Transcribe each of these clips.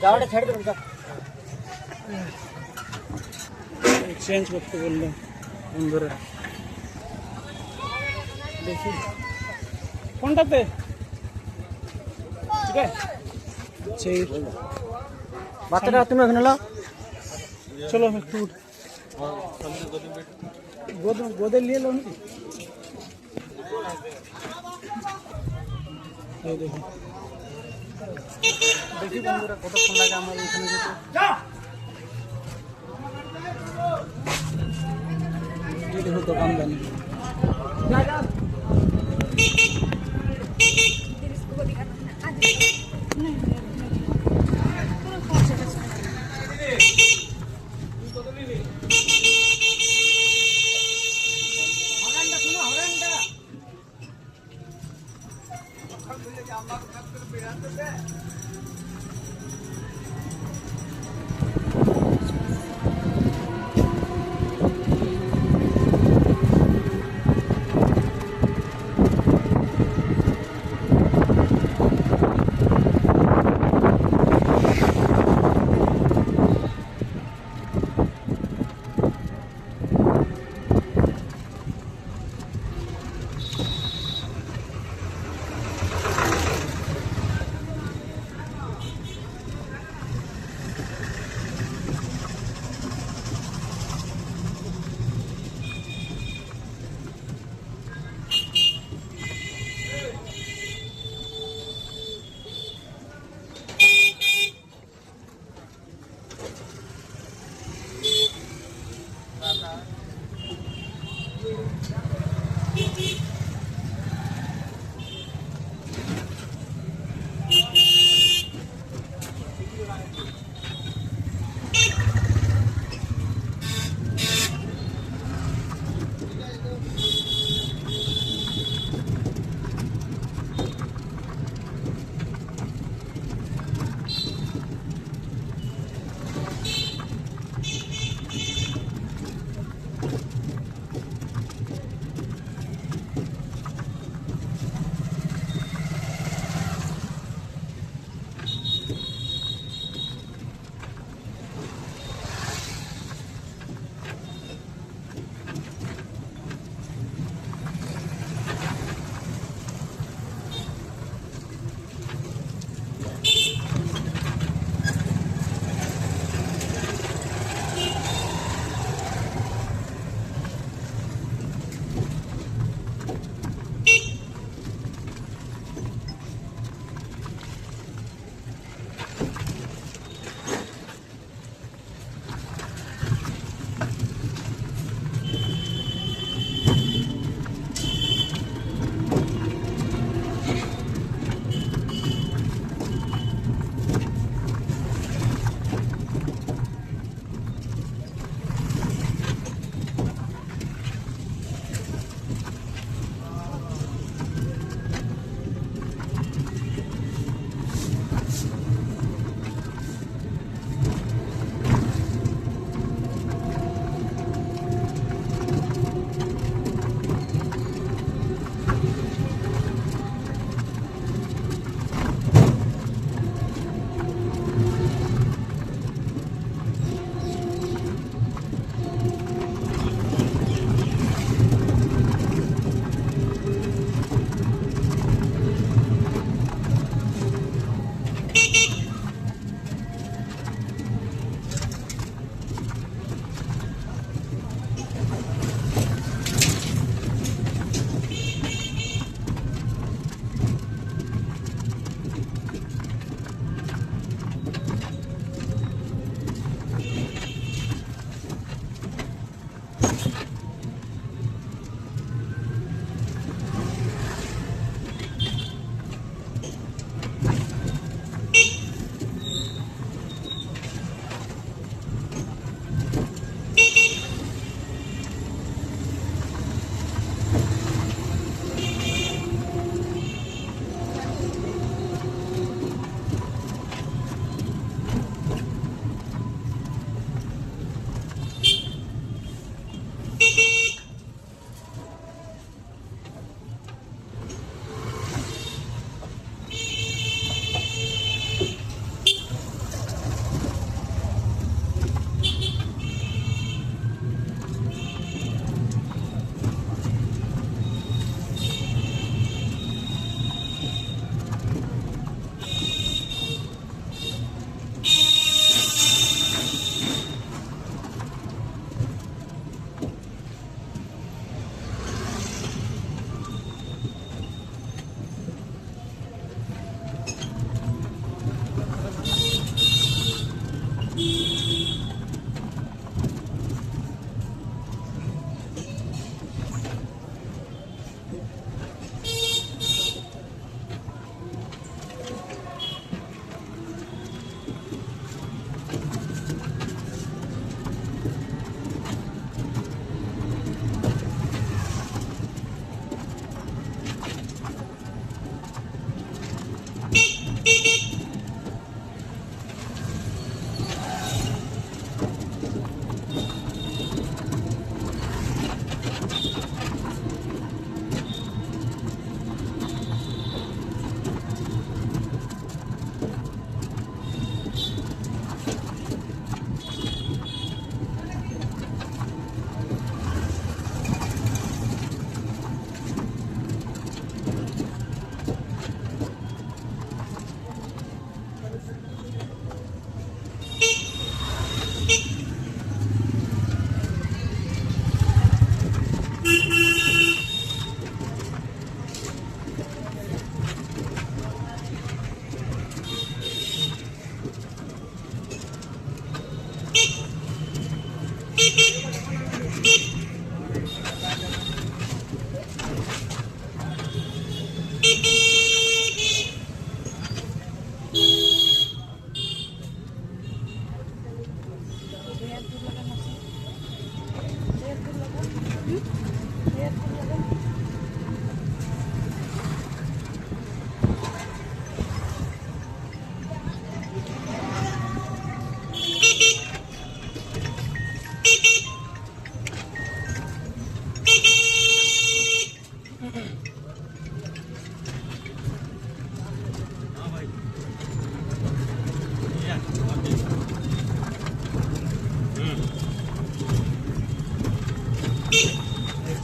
যাওয়াটা ছেড়ে দেবেন যা চেঞ্জ করতে বললো বন্ধুরা দেখি কোনটাতে ঠিক আছে সেই বাচ্চাটা তুমি ওখানে নাও চলো একটু গোদে নিয়ে লো নাকি দেখি দেখি বন্ধুরা কতক্ষণ লাগে আমার এখানে যেতে দেখো দোকান জানি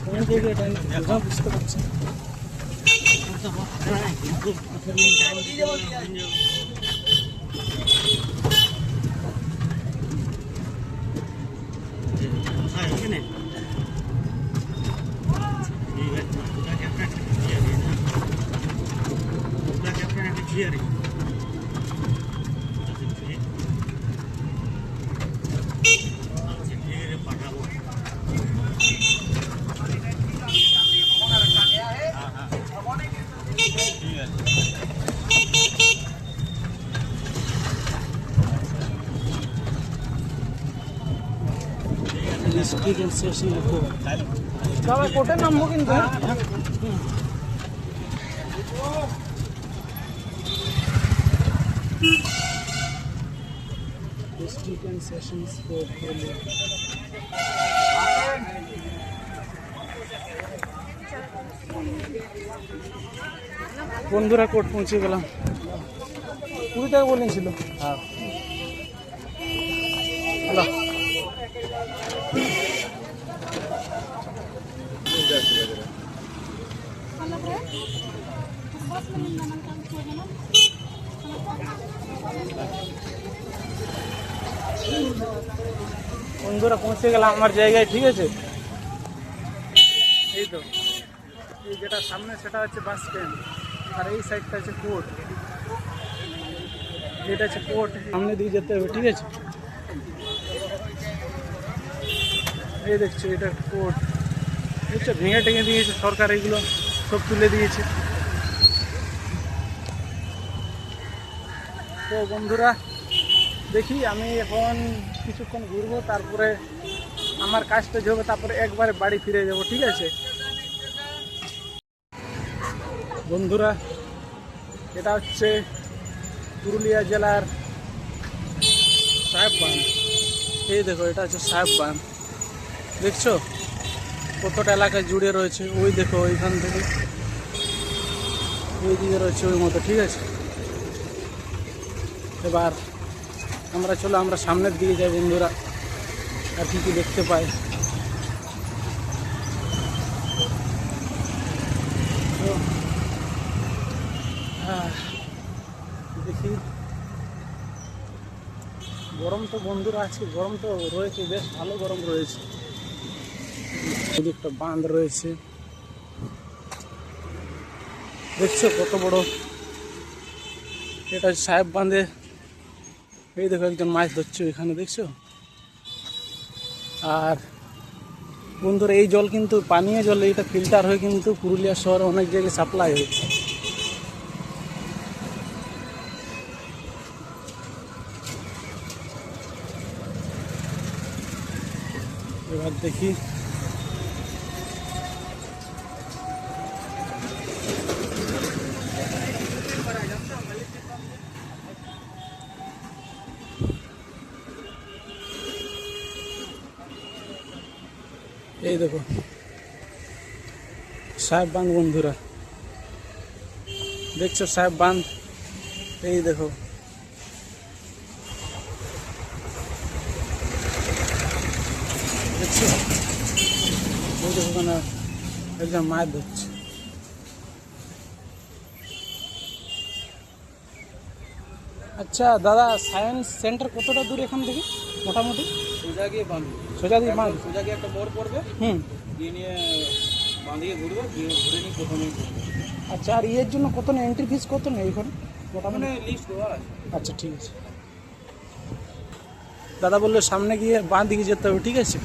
কোন জায়গায় এটা বুঝতে পারছি না। বাবা কোর্টে নামবো কিন্তু District and Sessions Court Purulia। বন্ধুরা কোর্ট পৌঁছে গেলাম। 20 টাকা বলেছিল। হ্যাঁ হ্যালো বন্ধুরা পৌঁছে গেলাম আমার জায়গায়, ঠিক আছে। এই তো এই যেটা সামনে সেটা হচ্ছে বাস স্ট্যান্ড, আর এই সাইডটা হচ্ছে কোর্ট। এটা হচ্ছে কোর্ট, সামনে দিয়ে যেতে হবে, ঠিক আছে। এই দেখছো এটা কোর্ট, দেখছো ভেঙে টেঙে দিয়েছে সরকার, এইগুলো সব তুলে দিয়েছে। তো বন্ধুরা দেখি আমি এখন কিছুক্ষণ ঘুরবো, তারপরে আমার কাজটা যাবে, তারপরে একবারে বাড়ি ফিরে যাব, ঠিক আছে। বন্ধুরা এটা হচ্ছে পুরুলিয়া জেলার সাহেব বাঁধ। এই দেখো এটা হচ্ছে সাহেব বাঁধ, দেখছো কতটা এলাকায় জুড়ে রয়েছে। ওই দেখো ওইখান থেকে ওই দিকে রয়েছে ওই মতো, ঠিক আছে। এবার আমরা সামনের দিকে যাই বন্ধুরা, আর কি কি দেখতে পাই। তো দেখি, গরম তো বন্ধুরা আছে, গরম তো রয়েছে, বেশ ভালো গরম রয়েছে। একটা বাঁধ রয়েছে, দেখছো কত বড়। এটা সাহেব বাঁধে, এই দেখো একজন মাছ ধরছে এখানে, দেখছো। আর বন্ধুরা এই জল কিন্তু পানীয় জল, এটা ফিল্টার হয়ে কিন্তু পুরুলিয়া শহরে অনেক জায়গায় সাপ্লাই হয়। এবার দেখি এই দেখো সাহেব বাঁধ বন্ধুরা, দেখছো সাহেব বাঁধ, এই দেখো। দেখছো ওই দেখো ওখানে একজন মাছ ধরছে। আচ্ছা দাদা, সায়েন্স সেন্টার কতটা দূর এখান থেকে মোটামুটি? সোজা গিয়ে বাঁধ, সোজা দিয়ে বাঁধ, সোজা গিয়ে একটা মোড় পড়বে, গিয়ে নিয়ে বাঁধিয়ে ঘুরবে, গিয়ে ঘুরে নিয়ে প্রথমেই। আচ্ছা, আর ইয়ের জন্য কত নেই, এন্ট্রি ফিস কত নেই এখানে মোটামুটি? লিস্ট দেওয়া আছে। আচ্ছা ঠিক আছে। দাদা বললো সামনে গিয়ে বাঁ দিকে যেতে হবে, ঠিক আছে।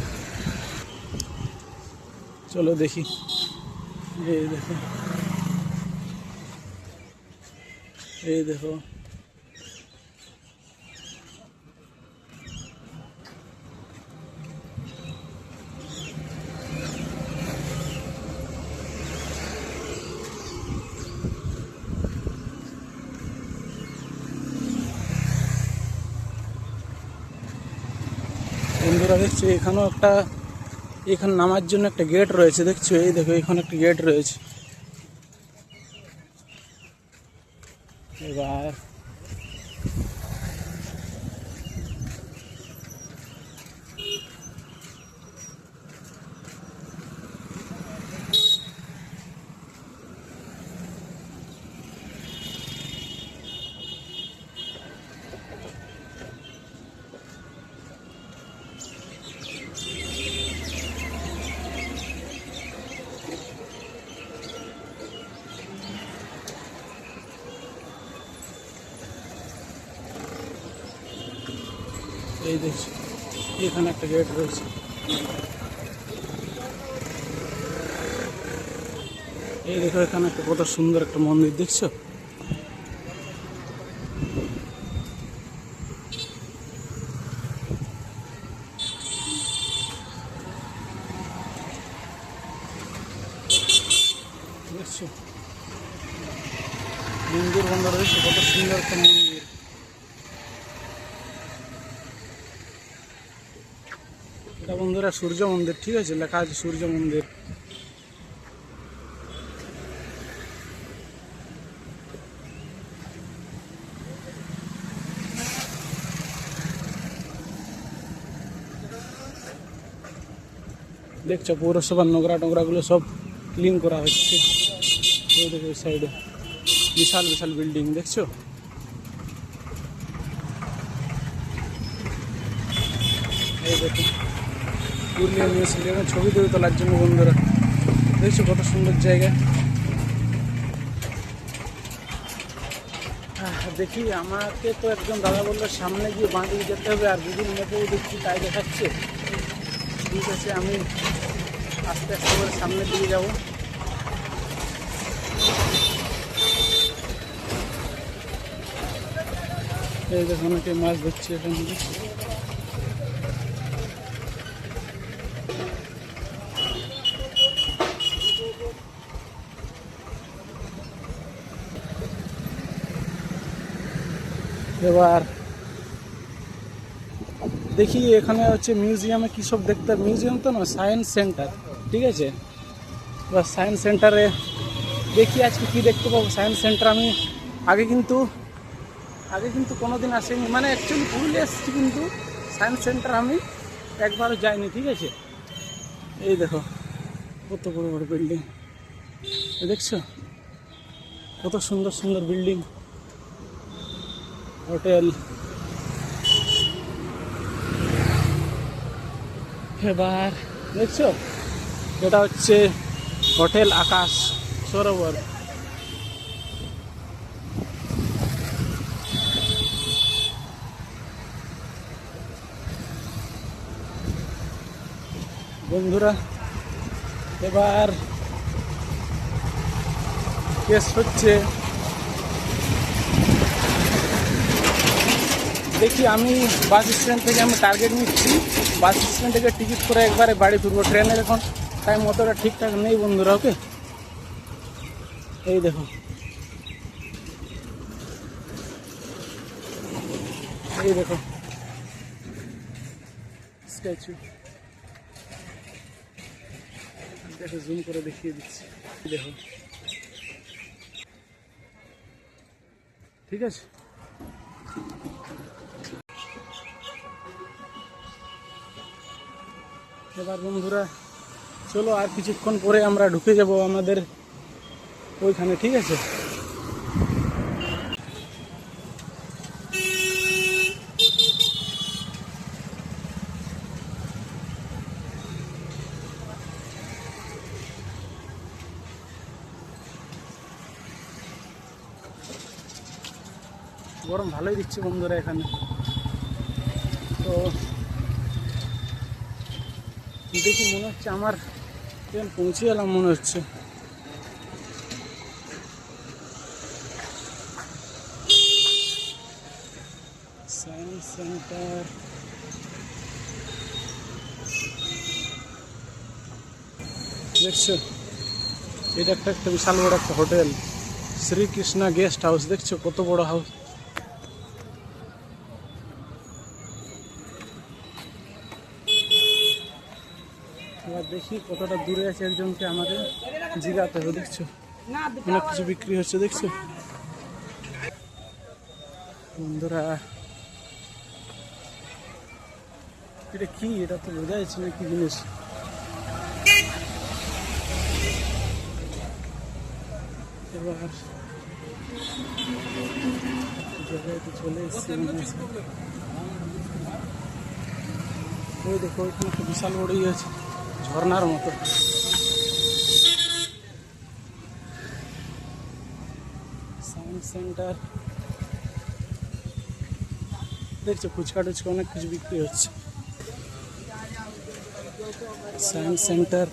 চলো দেখি। এই দেখো এই দেখো বন্ধুরা দেখছো এখানেও একটা, এখানে নামার জন্য একটা গেট রয়েছে দেখছো, এই দেখো এখানে একটা গেট রয়েছে। এবার এই দেখছো এখানে একটা গেট রয়েছে। এই দেখো এখানে একটা কত সুন্দর একটা মন্দির দেখছো। দেখছো মন্দির বন্ধ রয়েছে, কত সুন্দর একটা মন্দির। এটা বন্ধুরা সূর্য মন্দির, ঠিক আছে, লেখা আছে সূর্য মন্দির। দেখছো পৌরসভার নোংরা টোংরাগুলো সব ক্লিন করা হচ্ছে। এই দেখো এই সাইডে বিশাল বিশাল বিল্ডিং দেখছো। এই দেখো পুরুলিয়া মিউজিয়ামে ছবি তুলে তোলার জন্য বন্ধুরা দেখছো কত সুন্দর জায়গা। দেখি আমাকে তো একজন দাদা বললো সামনে গিয়ে বাঁ দিকে যেতে হবে, আর গুগল ম্যাপেও দেখছি তাই দেখাচ্ছে। ঠিক আছে আমি আস্তে আস্তে করে সামনের দিকে যাব। এই দেখো অনেকে মাছ ধরছে এখানে। এবার দেখি এখানে হচ্ছে মিউজিয়ামে কী সব দেখতে, মিউজিয়াম তো না সায়েন্স সেন্টার, ঠিক আছে। এবার সায়েন্স সেন্টারে দেখি আজকে কী দেখতে পাবো। সায়েন্স সেন্টার আমি আগে কিন্তু কোনো দিন আসিনি, মানে অ্যাকচুয়ালি পুরুলিয়া এসেছি কিন্তু সায়েন্স সেন্টার আমি একবারও যাইনি, ঠিক আছে। এই দেখো কত বড় বড় বিল্ডিং দেখছো, কত সুন্দর সুন্দর বিল্ডিং, হোটেল। এবার দেখছো এটা হচ্ছে হোটেল আকাশ সরোবর। বন্ধুরা এবার কেস হচ্ছে, দেখি আমি বাস স্ট্যান্ড থেকে আমি টার্গেট নিচ্ছি, বাস স্ট্যান্ড থেকে টিকিট করে একবারে বাড়ি ফিরবো। ট্রেনের এখন টাইম অতটা ঠিকঠাক নেই বন্ধুরা, ওকে। এই দেখো এই দেখো স্ট্যাচু, দেখো জুম করে দেখিয়ে দিচ্ছি, দেখো ঠিক আছে। এবার বন্ধুরা চলো আর কিছুক্ষণ পরে আমরা ঢুকে যাব আমাদের ওইখানে, ঠিক আছে। গরম ভালোই দিচ্ছে বন্ধুরা এখানে, তো দেখি মনে হচ্ছে আমার ট্রেন পৌঁছে গেলাম মনে হচ্ছে। সায়েন্স সেন্টার দেখছো, এটা একটা বিশাল বড় একটা হোটেল, শ্রীকৃষ্ণা গেস্ট হাউস। দেখছো কত বড় হাউস, এবার দেখি কতটা দূরে আছে, একজনকে আমাদের জিগাতে হবে। দেখছো অনেক কিছু বিক্রি হচ্ছে, দেখছো বন্ধুরা। এটা কি, এটা তো বোঝা যাচ্ছে না কি জিনিস। এবার জায়গায় তো চলে এসছে মনে হচ্ছে। ওই দেখো ওইখানে একটা বিশাল বড় ইয়ে আছে, ঝর্ণার মতো। সায়েন্স সেন্টার দেখছো, ফুচকা টুচকা অনেক কিছু বিক্রি হচ্ছে। সায়েন্স সেন্টার,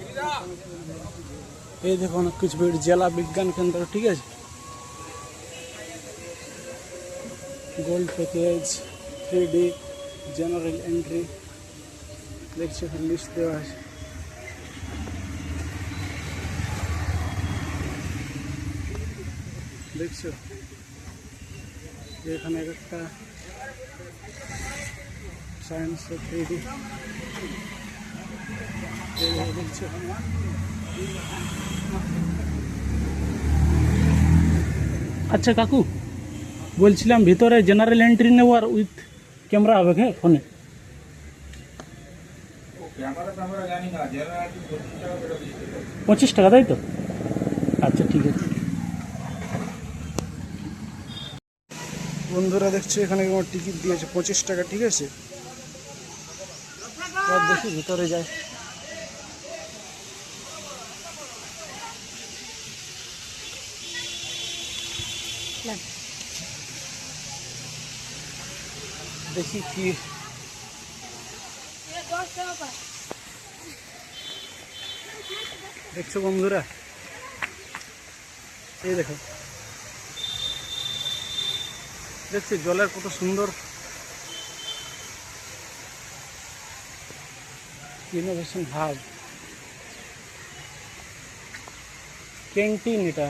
এই দেখো অনেক কিছু জেলা বিজ্ঞান কেন্দ্র, ঠিক আছে। Gold package, 3D, general entry, দেখছো লিস্ট দেওয়া আছে। দেখছো এখানে একটা সায়েন্স 3D দেখছো। আচ্ছা কাকু, বলছিলাম ভিতরে জেনারেল এন্ট্রি নেব আর উইথ ক্যামেরা হবে, হ্যাঁ ফোনে? ক্যামেরা জানি না, 25 টাকা, তাই তো? আচ্ছা ঠিক আছে। বন্ধুরা দেখছো এখানে আমার টিকিট দিয়েছে 25 টাকা, ঠিক আছে। এবার দেখি ভিতরে যাই। দেখি কি দেখছো বন্ধুরা, এই দেখো দেখছি জলের কত সুন্দর ইনোভেশন হাব, ক্যান্টিন এটা।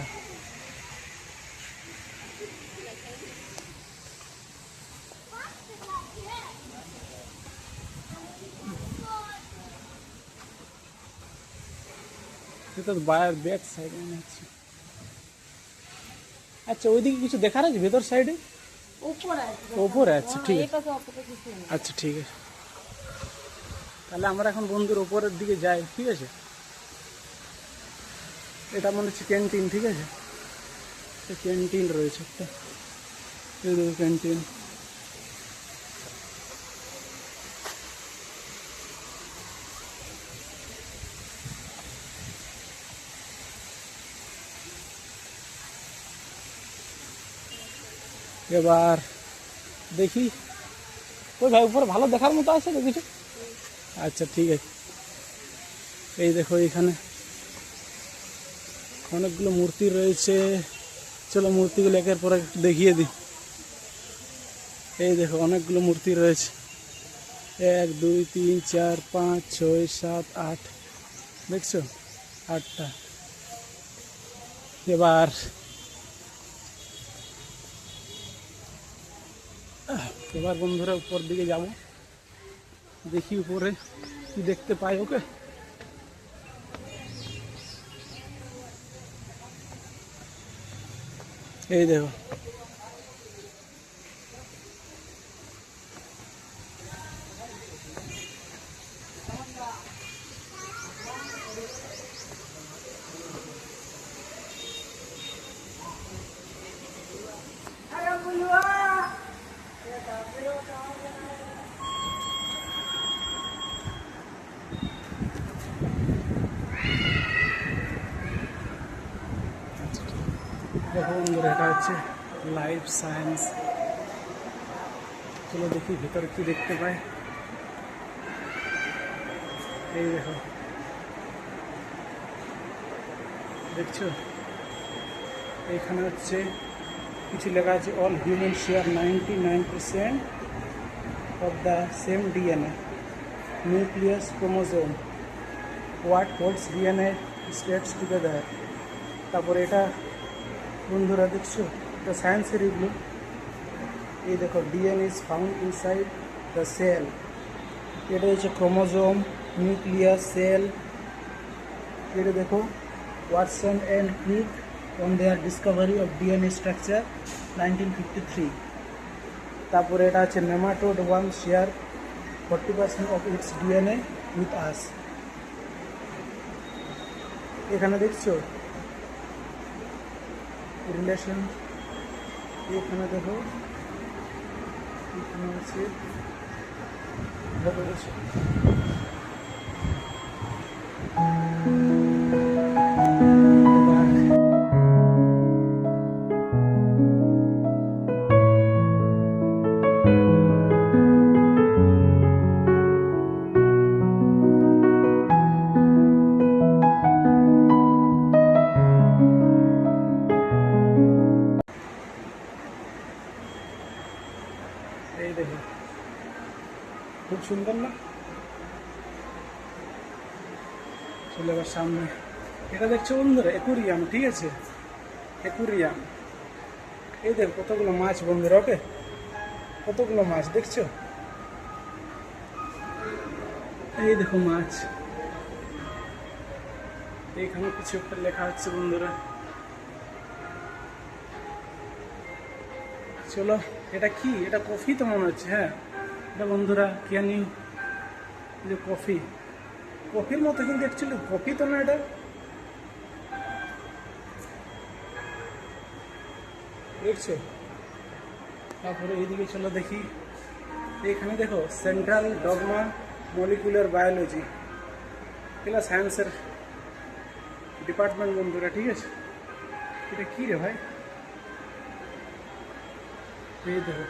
এটা তো বাইরের ব্যাক সাইড মনে হচ্ছে। আচ্ছা ওইদিকে কিছু দেখার আছে ভেতর সাইডে? ওপরে, আচ্ছা ঠিক আছে, আচ্ছা ঠিক আছে। তাহলে আমরা এখন বন্ধুর ওপরের দিকে যাই, ঠিক আছে। এটা মনে হচ্ছে ক্যান্টিন, ঠিক আছে। ক্যান্টিন রয়েছে একটা, এই দেখো ক্যান্টিন। এবার দেখি ওই ভাই উপরে ভালো দেখার মতো আছে তো কিছু? আচ্ছা ঠিক আছে। এই দেখো এখানে অনেকগুলো মূর্তি রয়েছে, চলো মূর্তিগুলো একের পর এক দেখিয়ে দিই। এই দেখো অনেকগুলো মূর্তি রয়েছে, 1 2 3 4 5 6 7 8, দেখছো 8টা। এবার বন্ধুরা উপর দিকে যাব, দেখি উপরে কি দেখতে পাই। ওকে এই দেখো দেখো বন্ধুরা এটা হচ্ছে লাইফ সায়েন্স। চলো দেখি ভিতরে কি দেখতে পাই। এই দেখো দেখছো এইখানে হচ্ছে কিছু লেখা আছে, all human share 99% of the same DNA nucleus chromosome, what holds DNA states together. তারপরে এটা বন্ধুরা দেখছো এটা সায়েন্সের এগুলো। এই দেখো DNA is found inside the cell, এটা হচ্ছে ক্রোমোজোম, নিউক্লিয়াস, সেল, এটা দেখো Watson and Crick on their discovery of DNA structure 1953। তারপরে এটা আছে nematode one share 40% of its DNA with us. এখানে দেখছো রিলেশন, এখানে দেখো এখানে আছে এই দেখো, খুব সুন্দর না? চলে এবার সামনে, এটা দেখছো বন্ধুরা অ্যাকুরিয়াম, ঠিক আছে, অ্যাকুরিয়াম। এই দেখো কতগুলো মাছ বন্ধুরা, ওকে কতগুলো মাছ দেখছো, এই দেখো মাছ। এইখানে কিছু একটা লেখা হচ্ছে বন্ধুরা। চলো, এটা কি? এটা কফি তো মনে হচ্ছে। হ্যাঁ এটা বন্ধুরা ক্যান ইউ, যে কফি, কফির মতো কিন্তু অ্যাকচুয়ালি কফি তো না এটা। দেখছো? তারপরে এইদিকে চলো দেখি, এইখানে দেখো সেন্ট্রাল ডগমা মলিকুলার বায়োলজি, এগুলো সায়েন্সের ডিপার্টমেন্ট বন্ধুরা, ঠিক আছে। এটা কি রে ভাই? এই দেখো,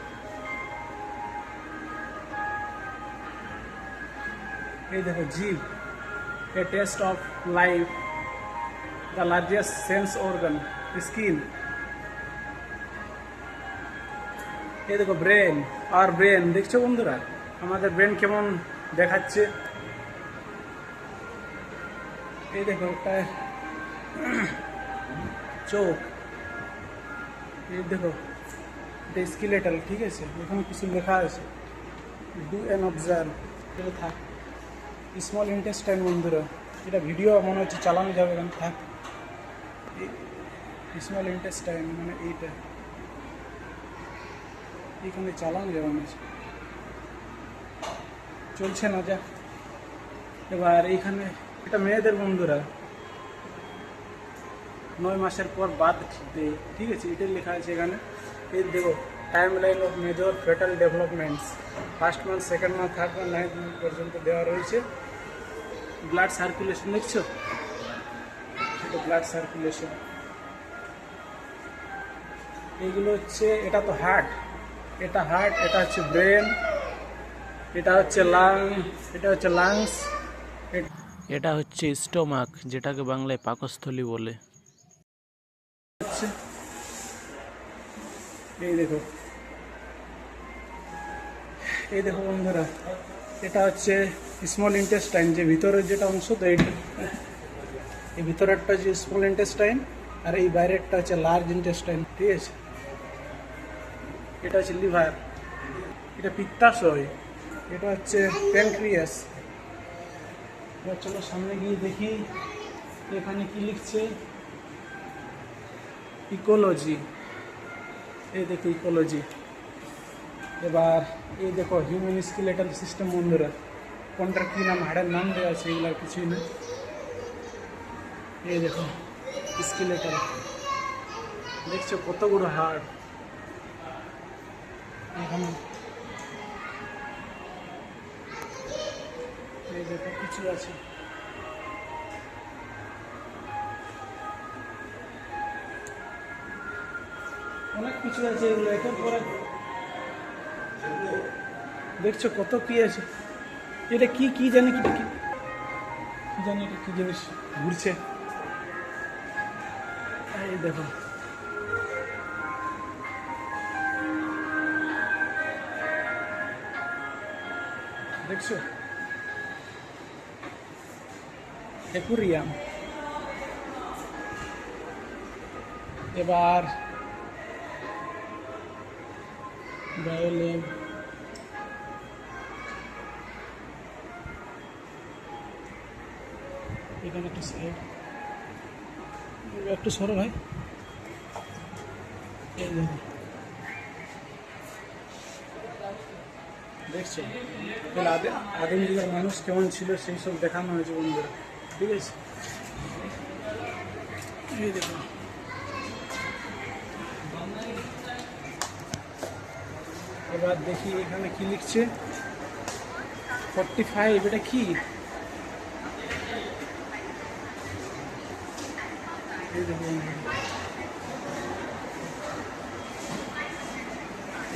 এই দেখো জীব, a test of life, the largest sense organ skin. এই দেখো ব্রেন, আর ব্রেন দেখছো বন্ধুরা আমাদের ব্রেন কেমন দেখাচ্ছে। এই দেখো একটা চোখ, এই দেখো এটা স্কেলেটাল, ঠিক আছে। এখানে কিছু লেখা আছে, ডু অ্যান অবজার্ভ, এটা থাক। স্মল ইন্টেস্টাইন বন্ধুরা, এটা ভিডিও মনে হচ্ছে চালানো যাবে, এখানে থাক। স্মল ইন্টেস্টাইন মানে এইটা, এইখানে চালানো যাবে মনে হচ্ছে, চলছে না যা। এবার এইখানে এটা মেয়েদের বন্ধুরা 9 মাসের পর বাদ দেয়, ঠিক আছে, এটাই লেখা আছে এখানে। এই দেখো time line of major fetal developments, 1st month, 2nd month, 3rd month, 9th month পর্যন্ত দেওয়া রয়েছে। ব্লাড সার্কুলেশন দেখছো, এটা ব্লাড সার্কুলেশন। এইগুলো হচ্ছে, এটা তো হার্ট, এটা হার্ট, এটা হচ্ছে ব্রেন, এটা হচ্ছে লাংস, এটা হচ্ছে স্টোমাক, যেটাকে বাংলায় পাকস্থলী বলে। এই দেখো, এই দেখো বন্ধুরা, এটা হচ্ছে স্মল ইন্টেস্টাইন, যে ভিতরের যেটা অংশ, তো এই ভিতরেরটা হচ্ছে স্মল ইন্টেস্টাইন, আর এই বাইরেরটা হচ্ছে লার্জ ইন্টেস্টাইন, ঠিক আছে। এটা হচ্ছে লিভার, এটা পিত্তাশয়, এটা হচ্ছে প্যানক্রিয়াস। এবার চলো সামনে গিয়ে দেখি এখানে কি লিখছে, ইকোলজি, এই দেখো ইকোলজি। এবার এই দেখো হিউম্যান স্কেলেটাল সিস্টেম বন্ধুরা, কোনটার কী নাম, হাড়ের নাম দেওয়া আছে, এগুলো আর কিছুই না। এই দেখো স্কেলেটাল, দেখছো কতগুলো হাড় এখানে। এই দেখো কিছু আছে, অনেক কিছু আছে, এগুলো একের পর এক দেখছো কত কি আছে। এটা কি কি জানি, কি কি জানি, এটা কি জিনিস ঘুরছে। এই দেখো, দেখছো অ্যাকুরিয়াম। এবার বায়োল্যাব, এখানে একটা সাইড একটু সরো ভাই। এই দেখো, দেখছো তাহলে আদিম যুগের মানুষ কেমন ছিল সেই সব দেখানো হয়েছে বন্ধুরা, ঠিক আছে। এই দেখো, এবার দেখি এখানে কি লিখছে 45, এটা কি? এই দেখো বন্ধুরা,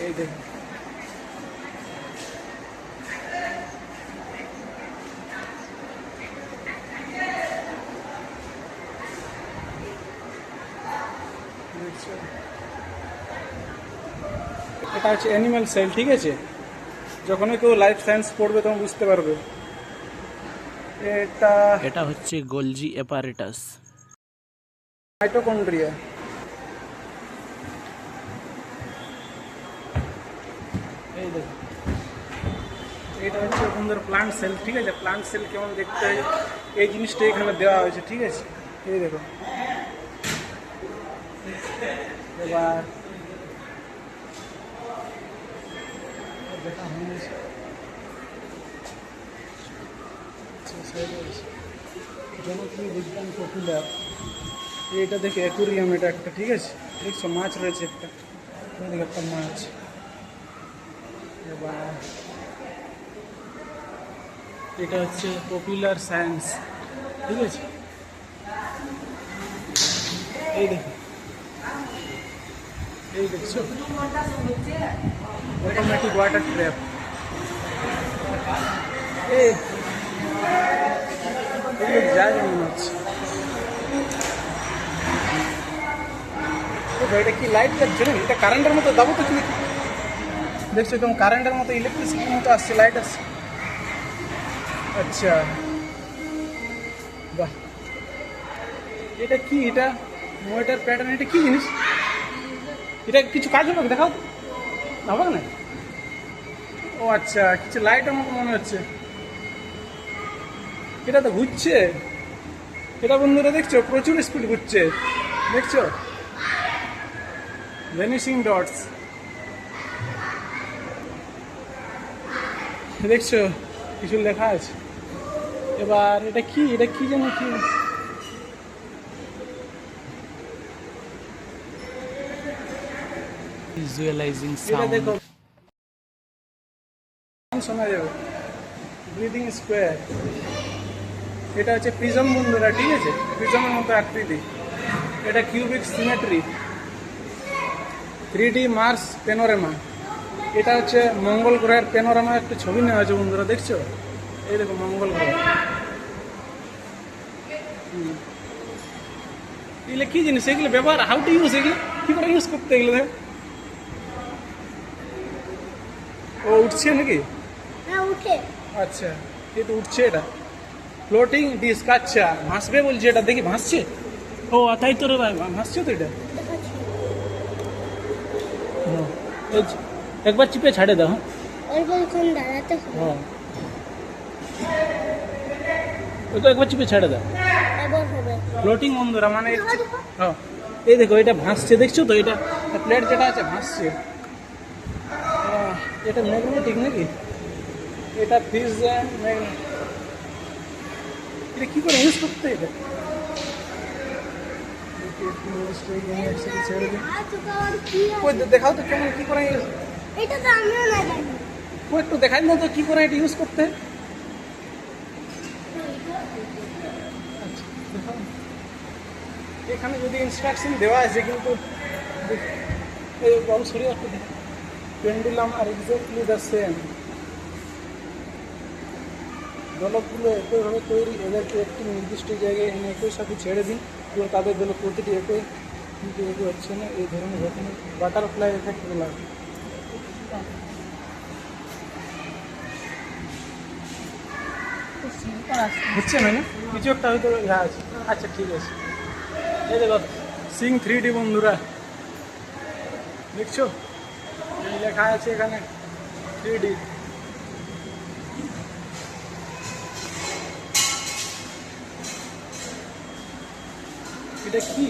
এই দেখো দেখছো? এটা হচ্ছে অ্যানিম্যাল সেল, ঠিক আছে। যখন কেউ লাইফ সায়েন্স পড়বে তখন বুঝতে পারবে। এটা এটা হচ্ছে গোলজি অ্যাপারেটাস। মাইটোকন্ড্রিয়া, এই দেখো এটা হচ্ছে বন্ধুরা প্লান্ট সেল, ঠিক আছে। প্লান্ট সেল কেমন দেখতে হয় এই জিনিসটা এখানে দেওয়া হয়েছে, ঠিক আছে। এই দেখো, এবার দেখা হয়েছে জনপ্রিয় বিজ্ঞান পপুলার। এটা দেখে অ্যাকুরিয়াম, এটা একটা, ঠিক আছে। দেখছো মাছ রয়েছে একটা, দেখো একটা মাছ। এবার এটা হচ্ছে পপুলার সায়েন্স, ঠিক আছে। এই দেখো, এই দেখছো অটোমেটিক ওয়াটার ট্র্যাপ। এই যায় মনে হচ্ছে। এটা কি লাইট যাচ্ছে না? এটা কারেন্টের মতো দাবো তো, কি দেখছো কেমন কারেন্টের মতো, ইলেকট্রিসিটির মতো আসছে, লাইট আসছে। আচ্ছা, বাহ, এটা কি? এটা মোয়েটার প্যাটার্ন, এটা কি জিনিস? এটা কিছু কাজ হবে, দেখাও তো, হবে না? ও আচ্ছা, কিছু লাইটের মতো মনে হচ্ছে। এটা তো ঘুরছে, এটা বন্ধুরা দেখছো প্রচুর স্পিড ঘুরছে, দেখছো ভ্যানিশিং ডটস, দেখছো কিছু লেখা আছে। এবার এটা কি? এটা কি যেন কি? ভিজুয়ালাইজিং এটা সাউন্ড। দেখো, শোনা যাবে, ব্রিদিং স্কোয়ার। এটা হচ্ছে প্রিজম বন্ধুরা, ঠিক আছে। প্রিজমের মতো আকৃতি। এটা cubic symmetry, 3D Mars panorama. এটা হচ্ছে মঙ্গল গ্রহের প্যানোরামা, একটা ছবি নেওয়া হয়েছে বন্ধুরা, দেখছো? এই দেখো মঙ্গল গ্রহ। এগুলো কি জিনিস? এগুলো ব্যবহার, হাউ টু ইউজ, এগুলো কি করে ইউজ করতে? এগুলো দেখ, ও উঠছে নাকি? হ্যাঁ উঠে। আচ্ছা, এই তো উঠছে। এটা ফ্লোটিং ডিস্ক, আচ্ছা ভাসবে বলছে। এটা দেখি ভাসছে। ও তাই তো রে ভাই, ভাসছে তো এটা। এই যে, একবার চিপে ছাড়ে দাও। ওই বলছেন দাঁড়াতে হবে। হ্যাঁ, ওই তো একবার চিপে ছেড়ে দাও। এবার হবে। ফ্লোটিং বন্ধুরা, মানে হ্যাঁ, এই দেখো এটা ভাসছে, দেখছো তো? এটা প্লেট যেটা আছে ভাসছে। এটা ম্যাগনেটিক নাকি? এটা ফিউশন ম্যাগনেট। এটা কি করে ইউজ করতে? এটা ছেড়ে দিন। আর তো আর কি আছে? ওই দেখাও তো কেমন, কি করে use? এটা তো আমিও না জানি। ও একটু দেখাই না তো কি করে এটা ইউজ করতে? আচ্ছা, দেখাও। এখানে যদি ইনস্ট্রাকশন দেওয়া আছে, কিন্তু এই বল সরিয়ে একটু দেখো। পেন্ডুলাম আর এক্স্যাক্টলি দ্য সেম। দোলকগুলো একইভাবে তৈরি, এদেরকে একটি নির্দিষ্ট জায়গায় এনে একই সাথে ছেড়ে দিন এবং তাদের দোলক প্রতিটি একই, কিন্তু একই হচ্ছে না। এই ধরনের ঘটনা বাটারফ্লাই এফেক্ট বলা হয়। হচ্ছে না, না কিছু একটা হয়তো ইহা আছে। আচ্ছা ঠিক আছে, এই দেখো সিং 3D বন্ধুরা, দেখছো? এই লেখা আছে এখানে 3D। এটা কি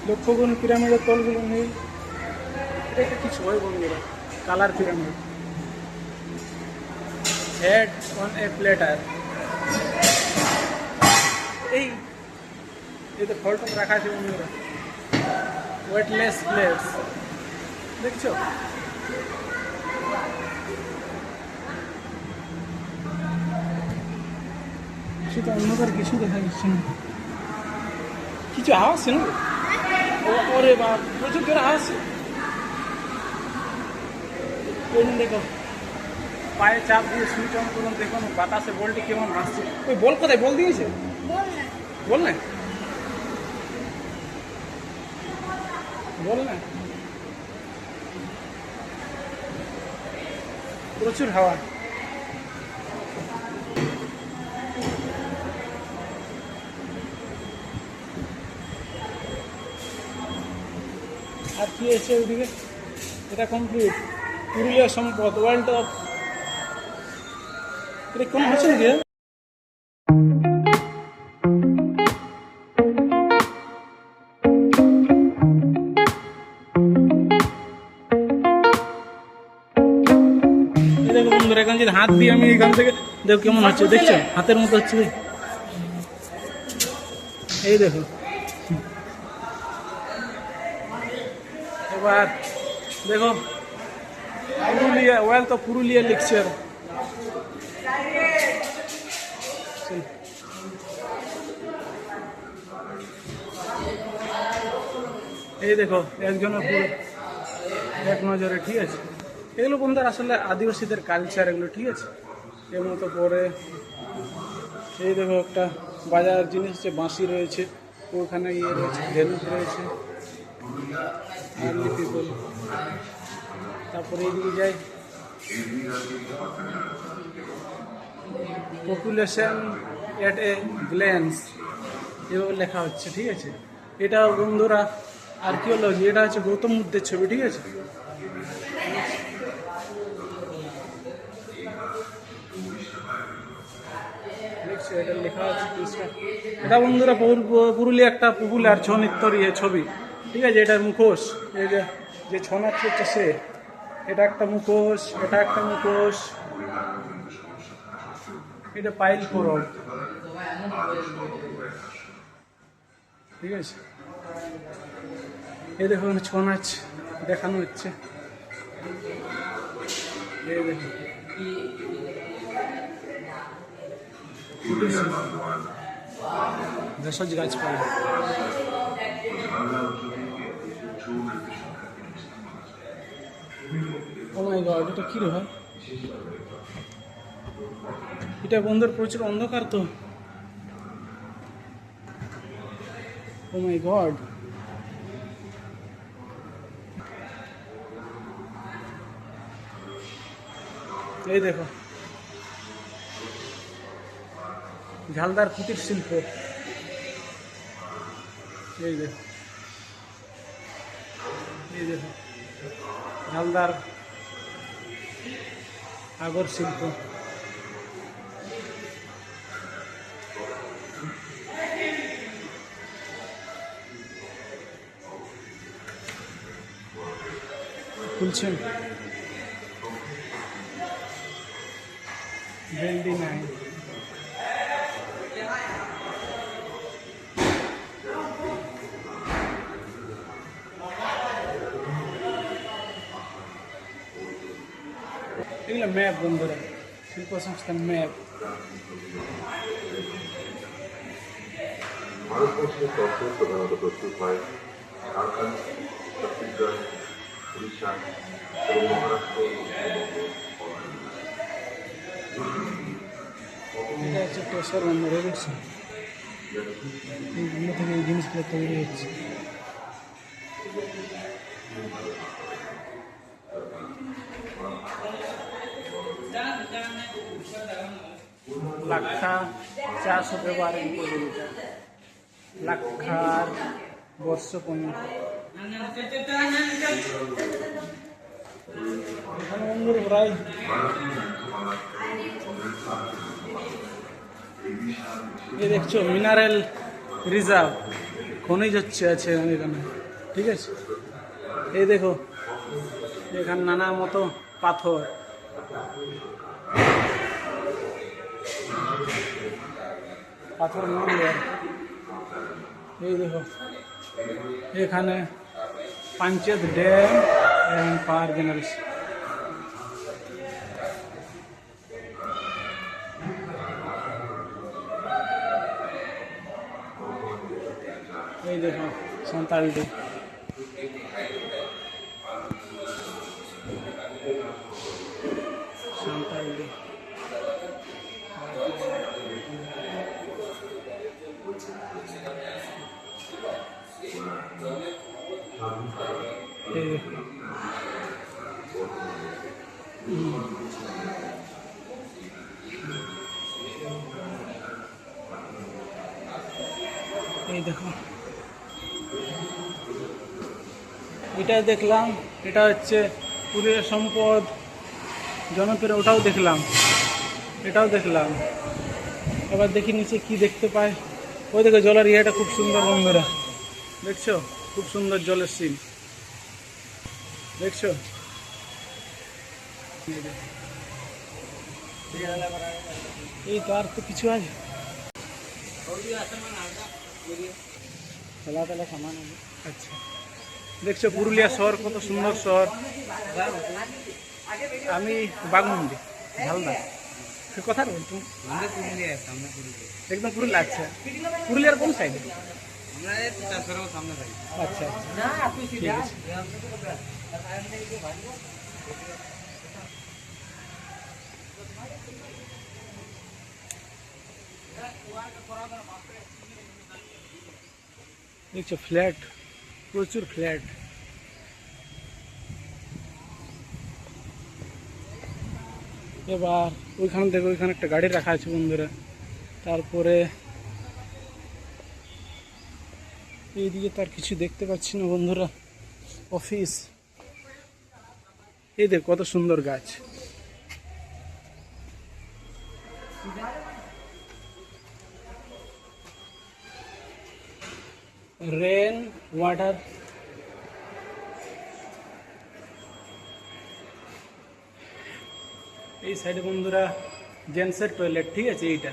লক্ষ্য করুন পিরামিডের তলগুলো নেই, এটা একটা কিছু হয় বন্ধুরা, colour pyramid. Head on a platter, এই তো ফলটা রাখা আছে বন্ধুরা, ওয়েটলেস প্লেটস দেখছো। সেটা অন্যকার কিছু দেখা যাচ্ছে না, কিছু আওয়াজ ছিল ওরে বাপ, প্রচুর করে আওয়াজ। দেখো পায়ে চাপ দিয়ে সুইচ অন করুন, দেখুন বাতাসে বলটি কেমন ভাসছে। ওই বল কোথায়, বল দিয়েছে, বল না বল না, প্রচুর হাওয়া। আর কি এসে ওইদিকে, এটা কমপ্লিট পুরুলিয়া সম্পদ ওয়ার্ল্ড অফ, এটা কোন হচ্ছে নাকি? দেখো বন্ধুরা, এখন যদি হাত দিয়ে আমি এখান থেকে দেখো কেমন হচ্ছে, দেখছো হাতের মতো হচ্ছে, এই দেখো। এবার দেখো Purulia wealth of Purulia lecture, এই দেখো একজনের পুরো এক নজরে, ঠিক আছে। এগুলো বন্ধুরা আসলে আদিবাসীদের কালচার এগুলো, ঠিক আছে। এর মতো পরে এই দেখো একটা বাজার জিনিস আছে, বাঁশি রয়েছে, ওখানে ইয়ে রয়েছে, ধেনুক রয়েছে, পিপল। তারপরে এইদিকে যাই, পপুলেশন এট এ গ্ল্যান্স এভাবে লেখা হচ্ছে, ঠিক আছে। এটা বন্ধুরা আর্কিওলজি, এটা হচ্ছে গৌতম বুদ্ধের ছবি, ঠিক আছে। দেখছো এটা লেখা আছে, এটা বন্ধুরা পুরুলিয়া একটা পপুলার ছৌ নৃত্যর ছবি, ঠিক আছে। এটার মুখোশ, এই যে ছৌ নাচ হচ্ছে সে, এটা একটা মুখোশ, এটা একটা মুখোশ, এটা পাইল পরব, ঠিক আছে। এই দেখো ছৌ নাচ দেখানো হচ্ছে, এই দেখো ভেষজ গাছপালা। ও মাই গড, এটা কি রে ভাই, এটা বন্ধুর প্রচুর অন্ধকার তো। ও মাই গড, এই দেখো ঝালদার কুটির শিল্প, এই দেখো, এই দেখো ঝালদার আগর শিল্প। খুলছেন ভেন্ডি নাই, এগুলো ম্যাপ বন্ধুরা, শিল্প সংস্থান ম্যাপ। ভারতবর্ষের তত্ত্ব প্রধানত প্রস্তুত হয় ঝাড়খণ্ড, ছত্তিশগড়, উড়িষ্যা এবং মহারাষ্ট্র। এটা হচ্ছে টেসর বন্ধুরা, দেখছি এইগুলো থেকে এই জিনিসগুলো তৈরি হচ্ছে। লাক্ষা 400 ব্যবহারের উপযোগিতা, লাক্ষার বর্ষ 15। এখানে বন্ধুর প্রায় এই দেখছো মিনারেল রিজার্ভ, খনিজ হচ্ছে আছে এখানে, ঠিক আছে। এই দেখো এখানে নানা মতো পাথর, পাথর মন্দির। এই দেখো এখানে পাঞ্চেত ড্যাম এবং পাওয়ার জেনারেশন। এই দেখো সাঁতালডি, সাঁতালডি। এই দেখো এই দেখো এটা দেখলাম, এটা হচ্ছে পুরুলিয়া সম্পদ জনপ্রিয়, ওটাও দেখলাম, এটাও দেখলাম। এবার দেখি নিচে কি দেখতে পাই। ওই দেখো জলের ইয়েটা খুব সুন্দর বন্ধুরা, দেখছো খুব সুন্দর জলের সিন, দেখছো। এই তো আর তো কিছু আছে, খেলা তেলা সামান আছে। আচ্ছা দেখছো পুরুলিয়া শহর কত সুন্দর শহর। আমি বাগমুন্ডি ঝালদা, কোথায় বলতো? একদম পুরুলিয়া। আচ্ছা পুরুলিয়ার কোন সাইডে? আচ্ছা ঠিক আছে। দেখছো ফ্ল্যাট, প্রচুর ফ্ল্যাট। এবার ওইখানে দেখো, ওইখানে একটা গাড়ি রাখা আছে বন্ধুরা। তারপরে এইদিকে তার কিছু দেখতে পাচ্ছি না বন্ধুরা, অফিস। এই দেখ কত সুন্দর গাছ। রেন ওয়াটার, এই সাইডে বন্ধুরা জেন্টসের টয়লেট, ঠিক আছে। এইটা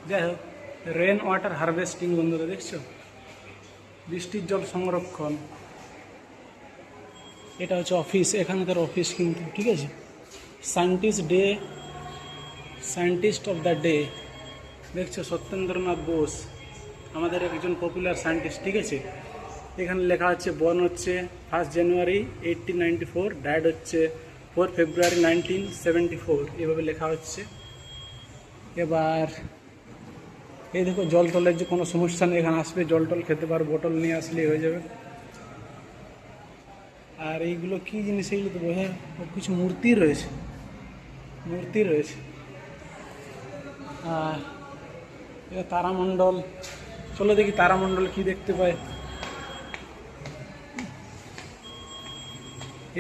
যাই হোক রেন ওয়াটার হারভেস্টিং বন্ধুরা, দেখছো বৃষ্টির জল সংরক্ষণ। এটা হচ্ছে অফিস, এখানকার অফিস কিন্তু, ঠিক আছে। সায়েন্টিস্ট অফ দ্য ডে, দেখছো সত্যেন্দ্রনাথ বোস, আমাদের একজন পপুলার সায়েন্টিস্ট, ঠিক আছে। এখানে লেখা হচ্ছে বর্ন হচ্ছে 1 জানুয়ারি 1894, ডায়েড হচ্ছে 4 ফেব্রুয়ারি 1974, এভাবে লেখা হচ্ছে। এবার এই দেখো জল টলের যে কোনো সমস্যা নেই, এখানে আসলে জল টল খেতে পারো, বোতল নিয়ে আসলেই হয়ে যাবে। আর এইগুলো কি জিনিস, এইগুলো তো বোঝা, কিছু মূর্তি রয়েছে, মূর্তি রয়েছে। আর এটা তারামণ্ডল, চলো দেখি তারামণ্ডল কি দেখতে পাই।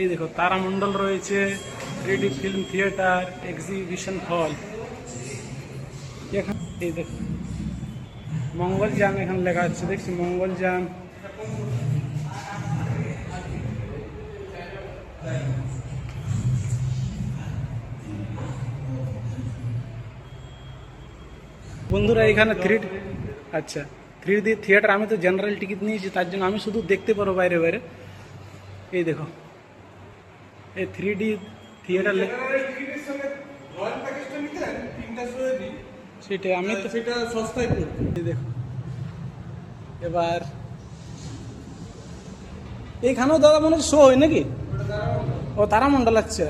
এই দেখো তারামণ্ডল রয়েছে, 3D ফিল্ম থিয়েটার, এক্সিবিশন হল। এখানে এই দেখো মঙ্গলযান, এখানে লেখা আছে, দেখছি মঙ্গলযান। বন্ধুরা এখানে 3D, আচ্ছা 3D থিয়েটার। আমি তো জেনারেল টিকিট নিয়েছি, তার জন্য আমি শুধু দেখতে পারো বাইরে বাইরে। এই দেখো এই 3D থিয়েটার, সেটাই আমি তো সেটা সস্তায় করছি। দেখো এবার এইখানেও দাদা মনে হচ্ছে শো হয় নাকি? ও তারামণ্ডল, আচ্ছা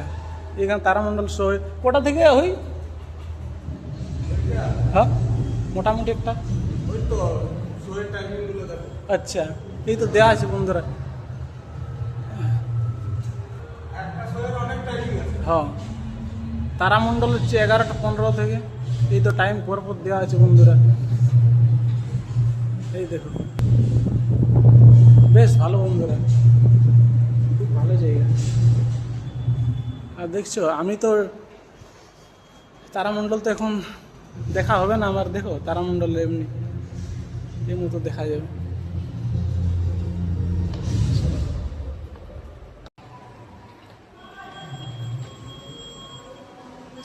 এখানে তারামণ্ডল শো হয়। কোটা থেকে হই? হ্যাঁ মোটামুটি একটা, আচ্ছা এই তো দেওয়া আছে বন্ধুরা। হ্যাঁ তারামণ্ডল হচ্ছে 11টা 15 থেকে, এই তো টাইম পর পর দেওয়া আছে বন্ধুরা। এই দেখো বেশ ভালো বন্ধুরা, খুব ভালো জায়গা। আর দেখছো আমি তো তারামণ্ডল তো এখন দেখা হবে না আমার, দেখো তারামণ্ডল এমনি এই মতো দেখা যাবে।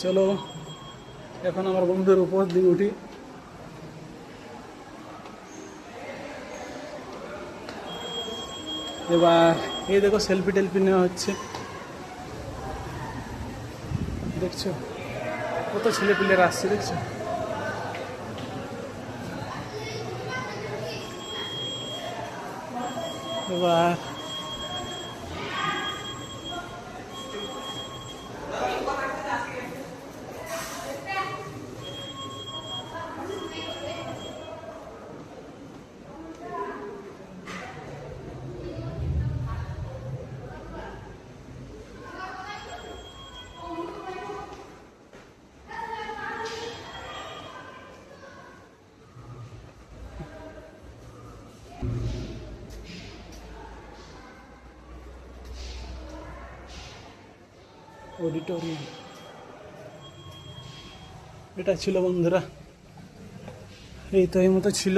চলো এখন আমার বন্ধুর উপর দিয়ে উঠি। এবার এই দেখো সেলফি টেলফি নেওয়া হচ্ছে, দেখছো কত ছেলে পিলেরা আসছে, দেখছো। এবার অডিটোরিয়াম এটা ছিল বন্ধুরা, এই তো এই মতো ছিল।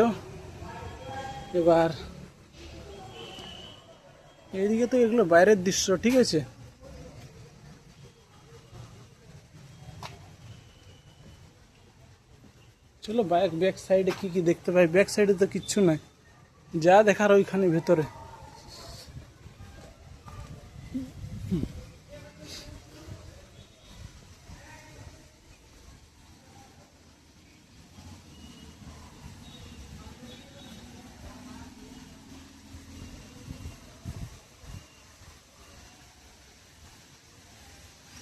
এবার এইদিকে তো এগুলো বাইরের দৃশ্য, ঠিক আছে। চলো ব্যাক সাইডে কি কি দেখতে পাই। ব্যাক সাইডে তো কিচ্ছু নাই, যা দেখার ওইখানে ভেতরে।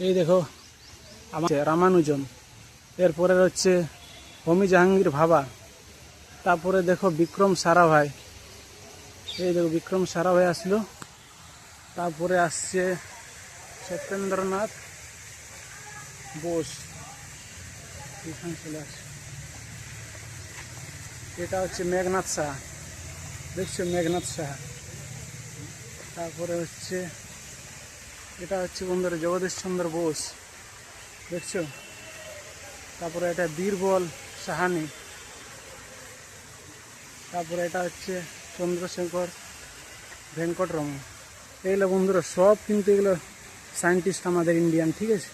এই দেখো আমার রামানুজন, এরপরে হচ্ছে হোমি জাহাঙ্গীর ভাবা, তারপরে দেখো বিক্রম সারাভাই, এই দেখো বিক্রম সারাভাই আসলো। তারপরে আসছে সত্যেন্দ্রনাথ বোস, এখানে চলে আসছে। এটা হচ্ছে মেঘনাথ সাহা, দেখছো মেঘনাথ সাহা। তারপরে হচ্ছে এটা হচ্ছে বন্ধুরা জগদীশ চন্দ্র বোস, দেখছো। তারপরে এটা বীরবল সাহানি। তারপরে এটা হচ্ছে চন্দ্রশেখর ভেঙ্কটরমন। এগুলো বন্ধুরা সব কিন্তু এগুলো সায়েন্টিস্ট আমাদের ইন্ডিয়ান, ঠিক আছে।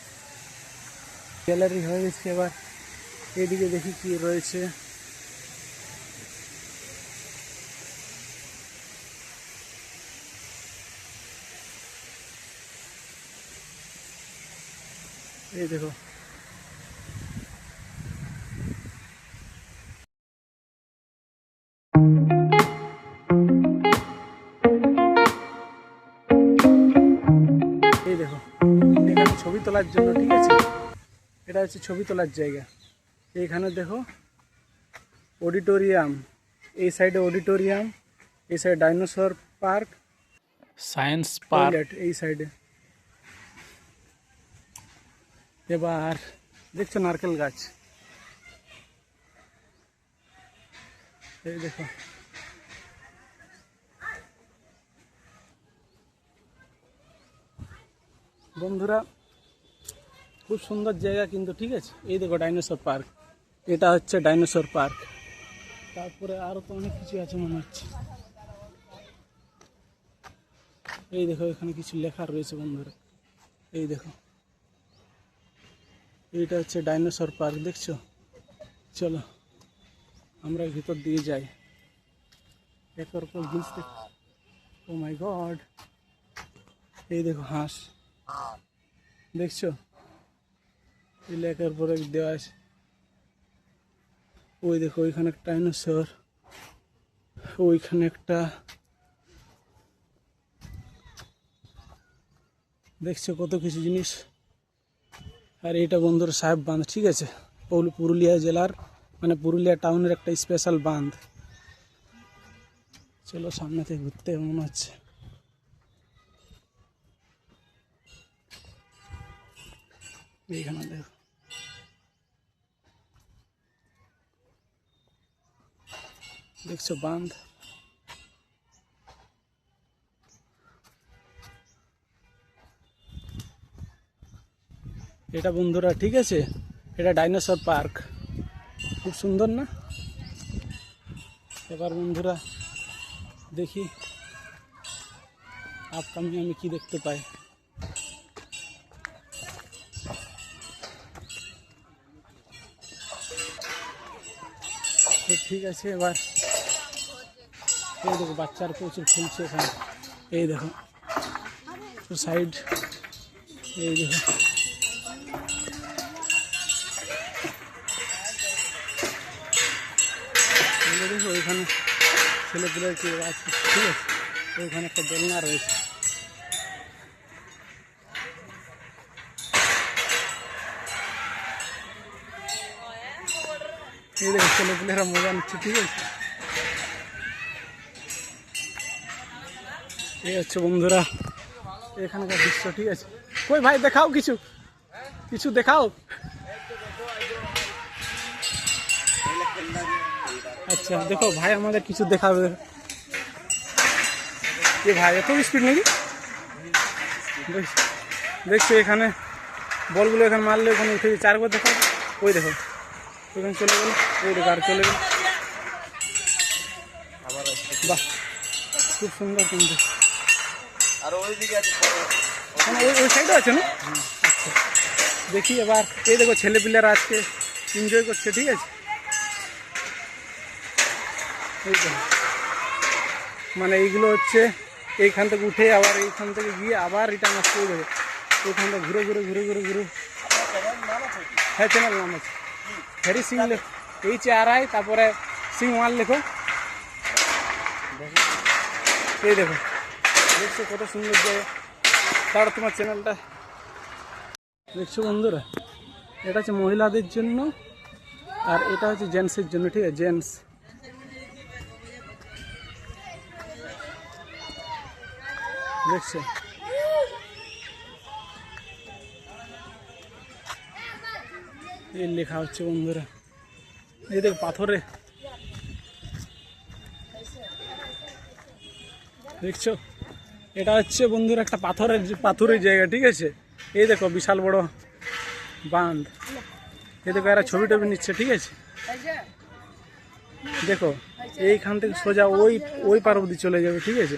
গ্যালারি হয়ে গেছে। এবার এইদিকে দেখি কি রয়েছে। এই দেখো এই দেখো এখানে ছবি তোলার জন্য, ঠিক আছে। এটা হচ্ছে ছবি তোলার জায়গা। এইখানে দেখো অডিটোরিয়াম, এই সাইডে অডিটোরিয়াম, এই সাইডে dinosaur park, science park. Toilet এই সাইডে। এবার দেখছো নারকেল গাছ, এই দেখো। বন্ধুরা খুব সুন্দর জায়গা কিন্তু, ঠিক আছে। এই দেখো ডাইনোসর পার্ক, এটা হচ্ছে ডাইনোসর পার্ক। তারপরে আরও তো অনেক কিছু আছে মনে হচ্ছে। এই দেখো এখানে কিছু লেখা রয়েছে বন্ধুরা, এই দেখো। এইটা হচ্ছে ডাইনোসর পার্ক, দেখছো। চলো আমরা ভিতর দিয়ে যাই। একের পর জিনিস দেখ, ও মাই গড। এই দেখো হাঁস, দেখছো। এই লেখার পর এক দেওয়া আছে। ওই দেখো ওইখানে একটা ডাইনোসর, ওইখানে একটা, দেখছো কত কিছু জিনিস। আর এটা বন্ধুরা সাহেব বাঁধ, ঠিক আছে। পুরুলিয়া জেলার মানে পুরুলিয়া টাউনের একটা স্পেশাল বাঁধ। চলো সামনে থেকে ঘুরতে মনে হচ্ছে। এইখানে দেখো দেখছো বাঁধ। এটা বন্ধুরা, ঠিক আছে, এটা ডাইনোসর পার্ক, খুব সুন্দর না। এবার বন্ধুরা দেখি আপকামিং আমি কি দেখতে পাই। তো ঠিক আছে, এবার এই দেখো বাচ্চার প্রচুর খেলছে এখানে। এই দেখো সাইড, এই দেখো দেখো ওইখানে ছেলেপুলের কি আছে, ঠিক আছে। ওইখানে একটা দোলনা রয়েছে। এই দেখো ছেলেপুলেরা মজা নিচ্ছে, ঠিক আছে। এই হচ্ছে বন্ধুরা এখানকার দৃশ্য, ঠিক আছে। কই ভাই দেখাও, কিছু কিছু দেখাও। আচ্ছা দেখো ভাই আমাদের কিছু দেখাবে। এ ভাই এত স্পিড নাকি, দেখছো এখানে বলগুলো এখানে মারলে ওখানে উঠে 4 বার দেখো। ওই দেখো ওখানে চলে গেল, ওই দেখো আর চলে গেল। বাহ খুব সুন্দর কিন্তু। আর ওইদিকে আছে, ওই সাইডে আছে না? আচ্ছা দেখি এবার। এই দেখো ছেলেপিলেরা আজকে এনজয় করছে, ঠিক আছে। এই দেখো মানে এইগুলো হচ্ছে এইখান থেকে উঠে আবার এইখান থেকে গিয়ে আবার রিটার্ন আসতে। ওই দেখো ওইখান থেকে ঘুরে ঘুরে ঘুরে ঘুরে ঘুরে। হ্যাঁ চ্যানেল নাম আছে হ্যারি সিং, HRI তারপরে সিং 1 লেখো। এই দেখো দেখছো কত সুন্দর জায়গা। তার তোমার চ্যানেলটা দেখছো বন্ধুরা, এটা হচ্ছে মহিলাদের জন্য আর এটা হচ্ছে জেন্টসের জন্য, ঠিক আছে। জেন্টস দেখছো, এই লেখা হচ্ছে বন্ধুরা। এই দেখো পাথরে দেখছো, এটা হচ্ছে বন্ধুরা একটা পাথরের জায়গা, ঠিক আছে। এই দেখো বিশাল বড় বাঁধ। এই দেখো এরা ছবি টবি নিচ্ছে, ঠিক আছে। দেখো এইখান থেকে সোজা ওই পার অবধি চলে যাবে, ঠিক আছে।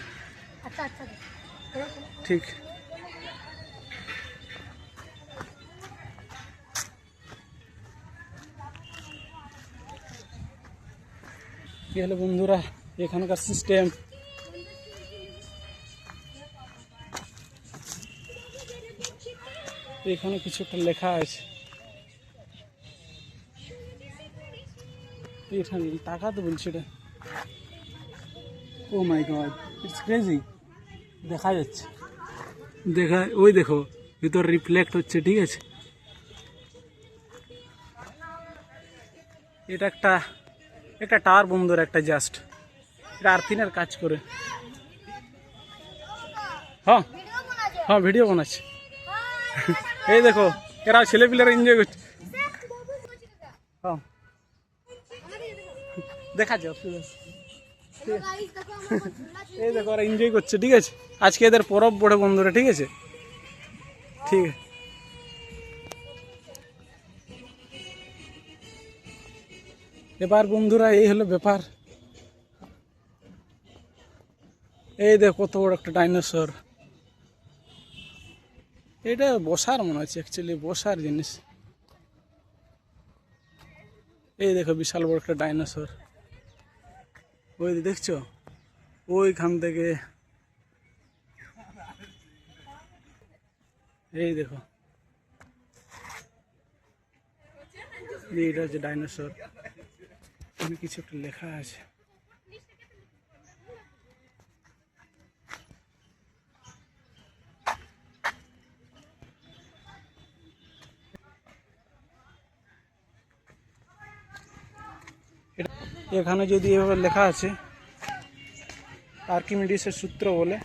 ঠিক কি হলো বন্ধুরা এখানকার সিস্টেম। এখানে কিছু একটা লেখা আছে, এখানে টাকা তো বলছে এটা। ও মাই গড ইটস ক্রেজি। দেখা যাচ্ছে, ওই দেখো ভিতর রিফ্লেক্ট হচ্ছে, ঠিক আছে। এটা একটা টাওয়ার বন্ধুর, একটা জাস্ট এটা আর্থিনের কাজ করে। হ্যাঁ হ্যাঁ ভিডিও বানাচ্ছে। এই দেখো এরা ছেলেপিলেরা এনজয় করছে। হ্যাঁ দেখা যাও, এই দেখো ওরা এনজয় করছে, ঠিক আছে। আজকে এদের পরব পড়ে বন্ধুরা, ঠিক আছে। ঠিক আছে এবার বন্ধুরা এই হলো ব্যাপার। এই দেখো কত বড় একটা ডাইনোসর। এটা বসার মনে হচ্ছে, অ্যাকচুয়ালি বসার জিনিস। এই দেখো বিশাল বড় একটা ডাইনোসর। ওই দেখছো ওইখান থেকে, এই দেখো এইটা হচ্ছে ডাইনোসর। কিছু একটা লেখা আছে। এখানে যদি এভাবে লেখা আছে আর্কিমিডিসের সূত্র বলে।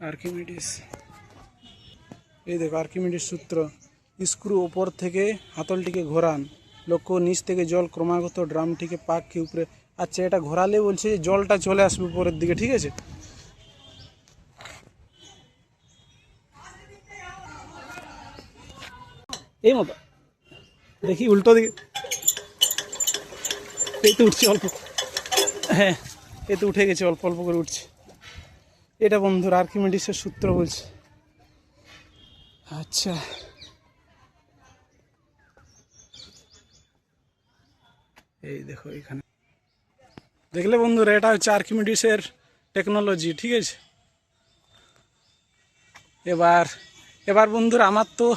আর্কিমিডিস, এই দেখো আর্কিমিডিস সূত্র। স্ক্রু ওপর থেকে হাতলটিকে ঘোরান, লক্ষ্য নিচ থেকে জল ক্রমাগত ড্রামটিকে পাককে উপরে। আচ্ছা এটা ঘোরালে বলছে যে জলটা চলে আসবে উপরের দিকে, ঠিক আছে। এই মতো দেখি উল্টো দিকে, এই তো উঠছে অল্প। হ্যাঁ এই তো উঠে গেছে, অল্প অল্প করে উঠছে। এটা বন্ধুরা আর্কিমিডিসের সূত্র বলছে। আচ্ছা এই দেখো এখানে দেখলে বন্ধুরা, এটা হচ্ছে আর্কিমিডিসের টেকনোলজি, ঠিক আছে। এবার বন্ধুরা আমার তো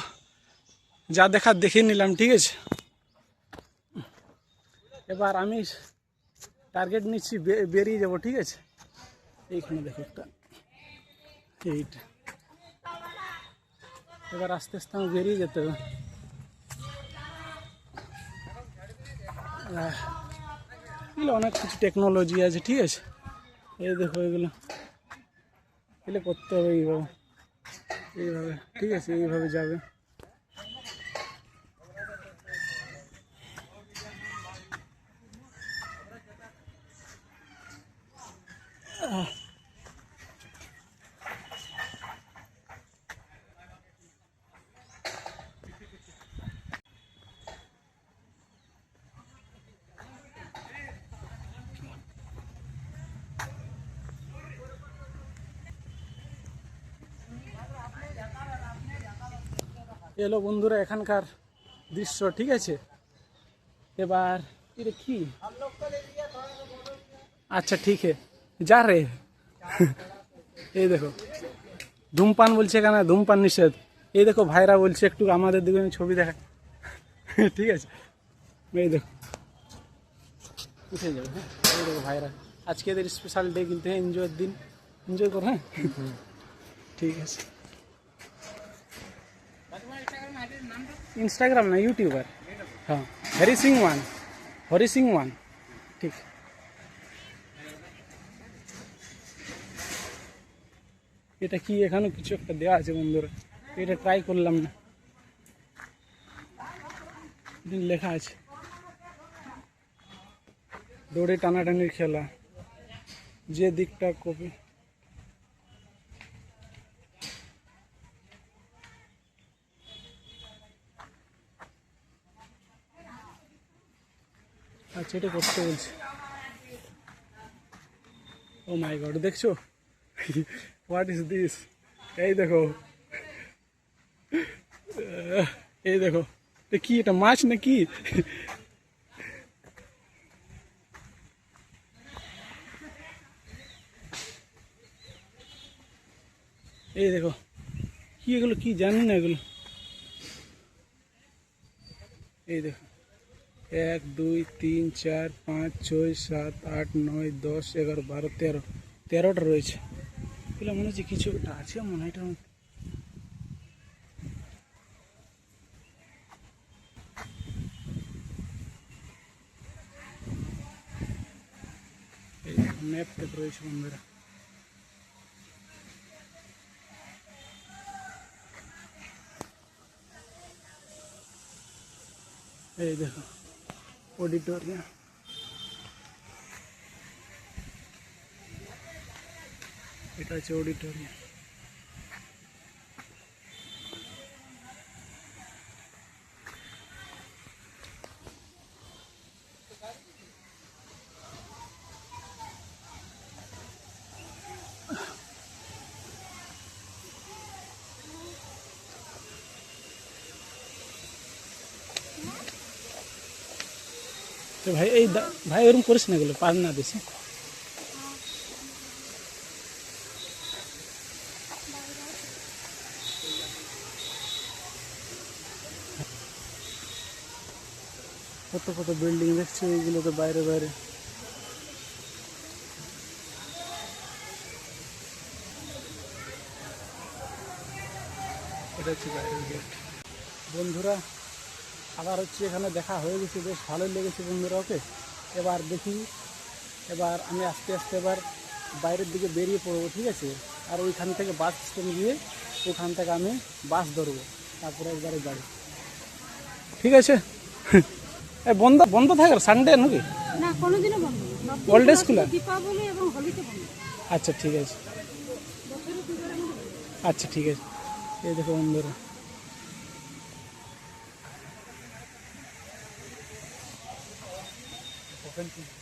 যা দেখার দেখে নিলাম, ঠিক আছে। এবার আমি টার্গেট নিচ্ছি, বেরিয়ে যাব, ঠিক আছে। এইখানে দেখো একটা, এইটা এবার আস্তে আস্তে আমি বেরিয়ে যেতে হবে। এগুলো অনেক কিছু টেকনোলজি আছে, ঠিক আছে। এই দেখো এগুলো করতে হবে এইভাবে, ঠিক আছে। এইভাবে যাবে। এলো বন্ধুরা এখানকার দৃশ্য, ঠিক আছে। এবার এটা কি, আচ্ছা ঠিক আছে যা রে। এই দেখো ধূমপান বলছে, এখানে ধূমপান নিষেধ। এই দেখো ভাইরা বলছে একটু আমাদের দিকে ছবি দেখা, ঠিক আছে। এই দেখো উঠে যাবে, হ্যাঁ। এই দেখো ভাইরা, আজকে এদের স্পেশাল ডে, কিন্তু এনজয়ের দিন, এনজয় করো, হ্যাঁ। ঠিক আছে। इंस्टाग्राम ना यूट्यूबर, हाँ। हरी सिंह वन, ठीक। এটা কি, এখানে কিছু একটা দেওয়া আছে বন্ধুরা, এটা ট্রাই করলাম না। লেখা আছে দৌড়ে টানাটানির খেলা, যে দিকটা কপি। আচ্ছা এটা করতে বলছি। ও মাই গড, দেখছো হোয়াট ইজ দিস? এই দেখো, এই দেখো কি, এটা মাছ নাকি? এই দেখো কি, এগুলো কি জানি না এগুলো। এই দেখো 1 2 3 4 5 6 7 8 9 10 11 12 13, 13টা রয়েছে। এগুলো মনে হচ্ছে কিছু একটা আছে, মনে হয়। এই ম্যাপ টাইপ রয়েছে বন্ধুরা। এই দেখো অডিটোরিয়াম, এটা হচ্ছে অডিটোরিয়াম। তো ভাই এই ভাই এরকম করিস না, এগুলো পার না বেশি। কত কত বিল্ডিং দেখছি, এইগুলোকে বাইরে বাইরে। এটা হচ্ছে বাইরের গেট। বন্ধুরা আবার হচ্ছে এখানে দেখা হয়ে গেছে, বেশ ভালোই লেগেছে বন্ধুরা। ওকে এবার দেখি, এবার আমি আস্তে আস্তে এবার বাইরের দিকে বেরিয়ে পড়বো, ঠিক আছে। আর ওইখান থেকে বাস স্ট্যান্ড গিয়ে ওখান থেকে আমি বাস ধরবো, তারপরে একবারে গাড়ি, ঠিক আছে। বন্ধ বন্ধ থাকে সানডে নাকি? না, কোনোদিনও বন্ধ না, অল ডে খোলা। দীপাবলি এবং হোলিতে বন্ধ। আচ্ছা ঠিক আছে, আচ্ছা ঠিক আছে। এই দেখো বন্ধুরা, ওখান থেকে